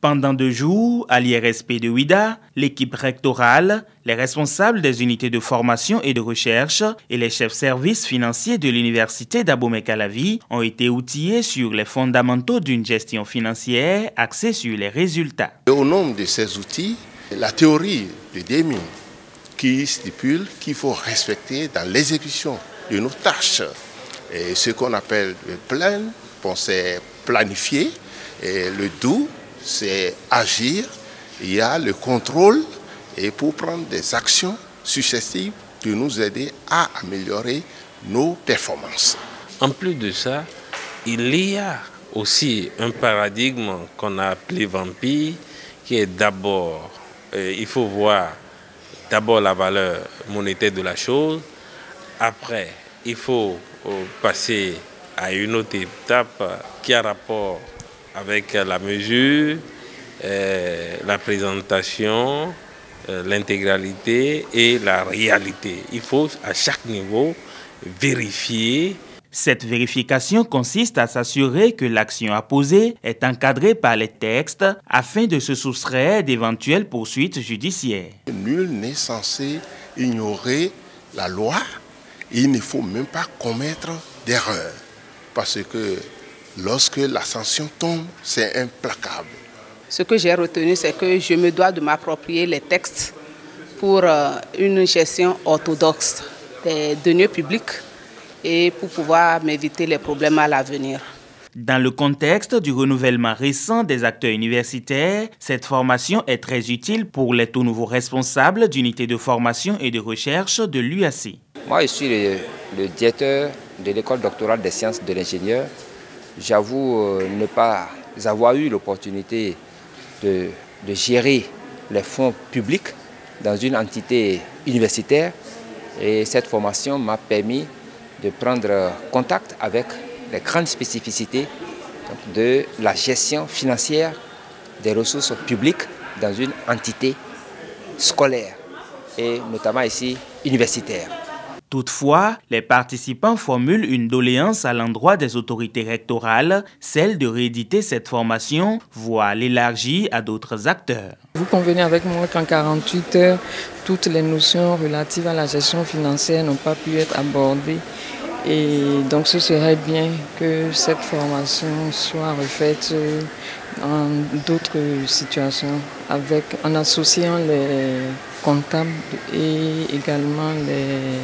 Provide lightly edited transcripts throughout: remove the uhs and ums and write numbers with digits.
Pendant 2 jours, à l'IRSP de Ouidah, l'équipe rectorale, les responsables des unités de formation et de recherche et les chefs services financiers de l'université d'Abomey-Calavi ont été outillés sur les fondamentaux d'une gestion financière axée sur les résultats. Au nom de ces outils, la théorie de Deming qui stipule qu'il faut respecter dans l'exécution de nos tâches et ce qu'on appelle le plan, c'est planifier, et le do, c'est agir, il y a le contrôle et pour prendre des actions successives de nous aider à améliorer nos performances. En plus de ça, il y a aussi un paradigme qu'on a appelé vampire, qui est d'abord, il faut voir d'abord la valeur monétaire de la chose, après il faut passer à une autre étape qui a rapport avec la mesure, la présentation, l'intégralité et la réalité. Il faut à chaque niveau vérifier. Cette vérification consiste à s'assurer que l'action à poser est encadrée par les textes afin de se soustraire d'éventuelles poursuites judiciaires. Nul n'est censé ignorer la loi. Il ne faut même pas commettre d'erreur parce que lorsque la sanction tombe, c'est implacable. Ce que j'ai retenu, c'est que je me dois de m'approprier les textes pour une gestion orthodoxe des deniers publics et pour pouvoir m'éviter les problèmes à l'avenir. Dans le contexte du renouvellement récent des acteurs universitaires, cette formation est très utile pour les tout nouveaux responsables d'unités de formation et de recherche de l'UAC. Moi, je suis le directeur de l'école doctorale des sciences de l'ingénieur. J'avoue ne pas avoir eu l'opportunité de gérer les fonds publics dans une entité universitaire. Et cette formation m'a permis de prendre contact avec les grandes spécificités de la gestion financière des ressources publiques dans une entité scolaire et notamment ici universitaire. Toutefois, les participants formulent une doléance à l'endroit des autorités rectorales, celle de rééditer cette formation, voire l'élargir à d'autres acteurs. Vous convenez avec moi qu'en 48 heures, toutes les notions relatives à la gestion financière n'ont pas pu être abordées. Et donc ce serait bien que cette formation soit refaite dans d'autres situations, en associant les comptables et également les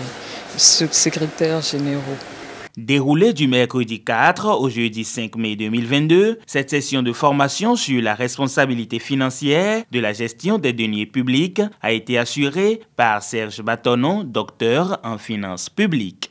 secrétaires généraux. Déroulée du mercredi 4 au jeudi 5 mai 2022, cette session de formation sur la responsabilité financière de la gestion des deniers publics a été assurée par Serge Batonon, docteur en finances publiques.